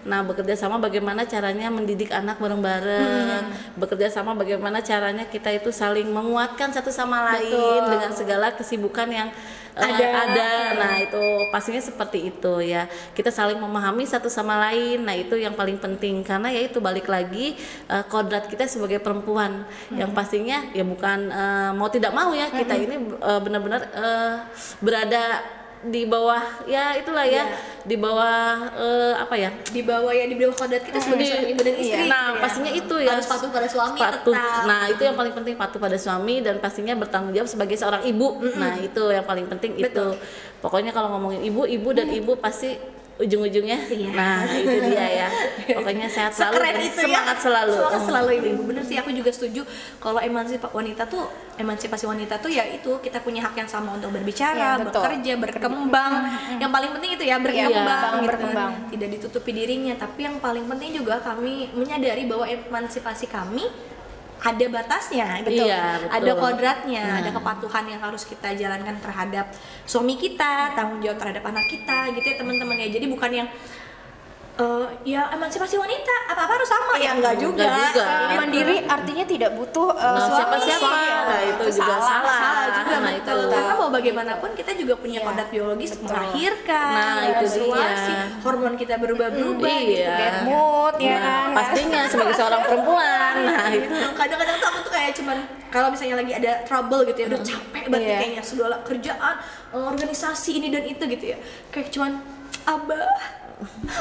Nah, bekerja sama bagaimana caranya mendidik anak bareng-bareng, bekerja sama bagaimana caranya kita itu saling menguatkan satu sama lain dengan segala kesibukan yang ada. Nah, itu pastinya seperti itu ya. Kita saling memahami satu sama lain. Nah, itu yang paling penting karena ya itu balik lagi kodrat kita sebagai perempuan yang pastinya ya bukan mau tidak mau ya kita ini benar-benar berada di bawah ya itulah ya, di bawah Di bawah kodrat kita sebagai seorang ibu dan istri. Nah, gitu ya. pastinya itu ya harus patuh pada suami, patuh. tetap. Nah, itu yang paling penting, patuh pada suami dan pastinya bertanggung jawab sebagai seorang ibu. Nah, itu yang paling penting. Betul. Itu pokoknya kalau ngomongin ibu dan ibu pasti ujung-ujungnya. Nah, itu dia ya. Pokoknya sehat selalu Sekeren dan itu semangat ya. selalu. Semangat selalu ibu. Bener sih, aku juga setuju kalau emansipasi wanita tuh ya itu kita punya hak yang sama untuk berbicara, Ya, betul. bekerja, berkembang. Yang paling penting itu ya berkembang, gitu. berkembang. Tidak ditutupi dirinya, tapi yang paling penting juga kami menyadari bahwa emansipasi kami ada batasnya gitu. Iya, betul. Ada kodratnya, ada kepatuhan yang harus kita jalankan terhadap suami kita, tanggung jawab terhadap anak kita gitu ya teman-teman ya. Jadi bukan yang ya emansipasi wanita apa-apa harus sama ya, enggak juga. Enggak juga. Gitu. Mandiri artinya tidak butuh siapa-siapa. Nah, itu juga salah. Salah juga, Nah, betul. itu. Karena mau bagaimanapun kita juga punya kodrat biologis melahirkan, Nah, itu menstruasi, dia. hormon kita berubah-berubah Iya. gitu. bad mood ya Nah, kan. pastinya sebagai seorang perempuan. Nah, itu Kadang-kadang tuh aku tuh kayak cuman kalau misalnya lagi ada trouble gitu ya, udah capek banget Iya. kayaknya segala kerjaan, organisasi ini dan itu gitu ya. Kayak cuman Abah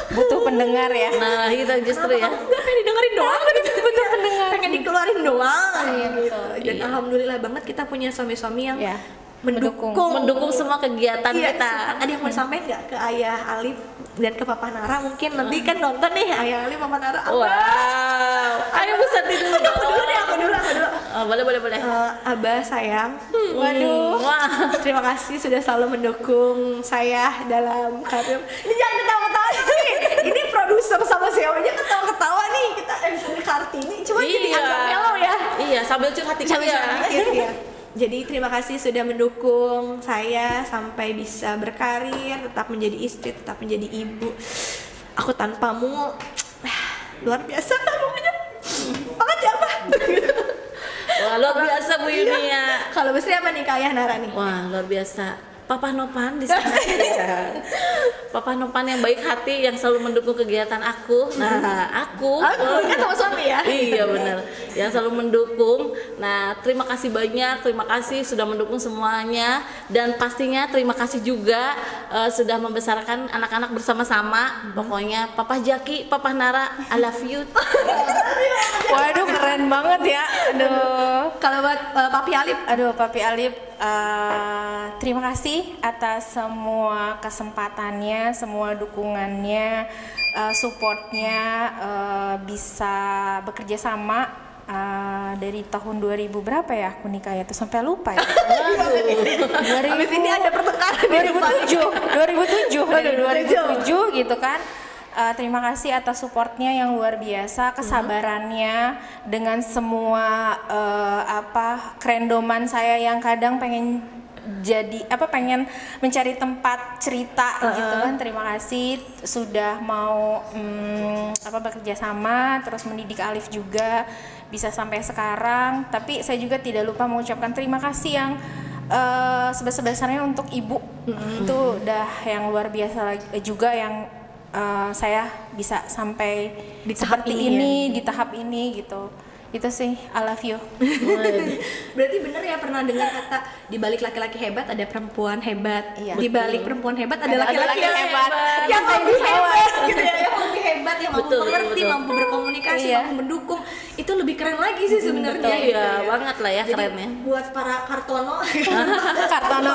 Butuh pendengar ya. nah, itu justru ya. Enggak pengen didengerin doang gitu, bener pendengar. Pengen dikeluarin doang Iya, gitu. betul. Dan alhamdulillah banget kita punya suami-suami yang Iya, Mendukung semua kegiatan Iya, kita. ada yang mau disampaikan nggak ke Ayah Alif dan ke Papa Nara? Mungkin nanti kan nonton nih Ayah Alif, Papa Nara. Wow. Ayo pusat dulu. Aku dulu. Oh, boleh. Abah sayang, Waduh. Wah. terima kasih sudah selalu mendukung saya dalam karir. Ini jangan ketawa-ketawa nih. Ini produser sama CEO aja ketawa-ketawa nih. Kita episode Kartini, cuma jadi agak mellow ya. Iya, sambil curhat dikit Sambil ya. sedikit, ya. Jadi terima kasih sudah mendukung saya sampai bisa berkarir, tetap menjadi istri, tetap menjadi ibu. Aku tanpamu luar biasa pokoknya. Makasih apa? Wah, luar biasa Bu Yuni ya. Kalau Besri apa nih Kak Ayah Nara nih? Wah, luar biasa. Papa Nopan di sana. Ya. Papa Nopan yang baik hati yang selalu mendukung kegiatan aku. Nah, aku Kan sama suami ya? Iya benar, yang selalu mendukung. Nah, terima kasih banyak, terima kasih sudah mendukung semuanya dan pastinya terima kasih juga sudah membesarkan anak-anak bersama-sama. Pokoknya Papa Jaki, Papa Nara, I love you. Waduh, keren banget ya. Aduh. Kalau buat Papi Alif, Aduh, Papi Alif, terima kasih atas semua kesempatannya, semua dukungannya, supportnya, bisa bekerja sama dari tahun 2000 berapa ya aku nikah ya tuh sampai lupa ya. habis ini ada pertengkaran di depan. 2007 gitu kan. Terima kasih atas supportnya yang luar biasa, kesabarannya dengan semua kerendoman saya yang kadang pengen pengen mencari tempat cerita gitu kan. Terima kasih sudah mau bekerja sama, terus mendidik Alif juga bisa sampai sekarang. Tapi saya juga tidak lupa mengucapkan terima kasih yang sebesar-besarnya untuk ibu. Itu udah yang luar biasa juga yang saya bisa sampai Di tahap seperti ini ini di tahap ini gitu. Itu sih, I love you. Berarti bener ya pernah dengar kata di balik laki-laki hebat ada perempuan hebat. Iya. Di balik perempuan hebat ada Ada laki-laki laki-laki yang hebat. Yang Yang lebih lebih hebat gitu ya, yang lebih hebat, yang mampu Betul, mengerti, betul. mampu berkomunikasi, Iya. mampu mendukung. Itu lebih keren lagi sih sebenarnya. Iya, gitu ya. banget lah ya Jadi kerennya. buat para Kartono, Kartono.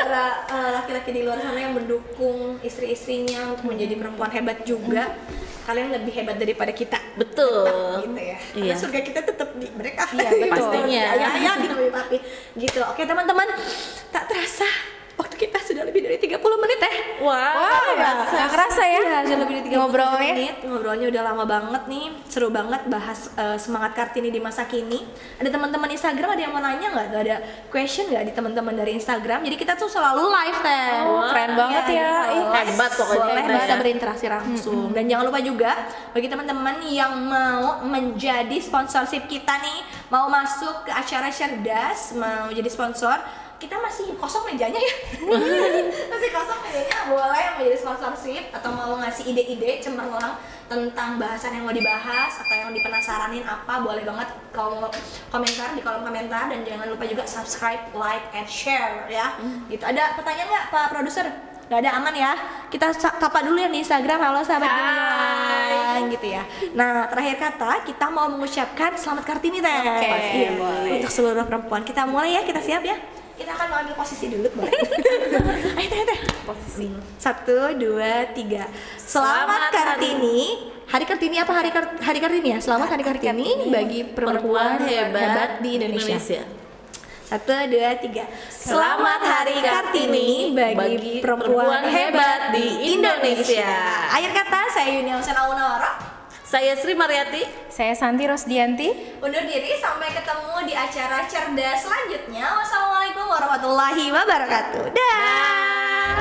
para laki-laki di luar sana yang mendukung istri-istrinya untuk menjadi perempuan hebat juga, kalian lebih hebat daripada kita. Betul. Tetap gitu ya. Karena Iya. surga kita tetap di mereka. Iya, betul. Pastinya. Ayah gitu papi. Gitu. Oke, teman-teman. Tak terasa waktu kita sudah lebih dari 30 menit ya. Wah, Nggak kerasa ya? Iya, sudah lebih dari 30 Ngobrolnya. menit. Ngobrolnya udah lama banget nih. Seru banget bahas semangat Kartini di masa kini. Ada teman-teman Instagram ada yang mau nanya nggak? Gak ada question nggak di teman-teman dari Instagram? Jadi kita tuh selalu live teh. Oh, keren banget ya. Ih, hebat pokoknya Boleh kita bisa ya. berinteraksi langsung. Dan jangan lupa juga bagi teman-teman yang mau menjadi sponsorship kita nih, mau masuk ke acara cerdas, mau jadi sponsor, kita masih kosong mejanya ya. Masih kosong mejanya, boleh yang menjadi sponsorship atau mau ngasih ide-ide cemerlang tentang bahasan yang mau dibahas atau yang dipenasaranin apa, boleh banget kalau komentar di kolom komentar. Dan jangan lupa juga subscribe, like, and share ya. Gitu. Ada pertanyaan nggak Pak Produser? Gak ada, aman ya. Kita tapa dulu ya di Instagram. Halo sahabat Gemilang gitu ya. Nah, terakhir kata kita mau mengucapkan selamat Kartini teh. Oke, Iya. boleh. Untuk seluruh perempuan. Kita mulai ya, kita siap ya. kita akan mengambil posisi dulu, boleh? Ayo. Posisi. 1, 2, 3. Selamat Kartini. Hari Kartini apa hari Kartini ya? Selamat Hari Kartini bagi perempuan hebat di Indonesia. 1, 2, 3. Selamat Hari Kartini bagi perempuan hebat di Indonesia. Akhir kata, saya Yunia Husen Aunawara. Saya Sri Mariati. Saya Santi Rosdianti. Undur diri, sampai ketemu di acara cerdas selanjutnya. Wassalamualaikum warahmatullahi wabarakatuh. Dah.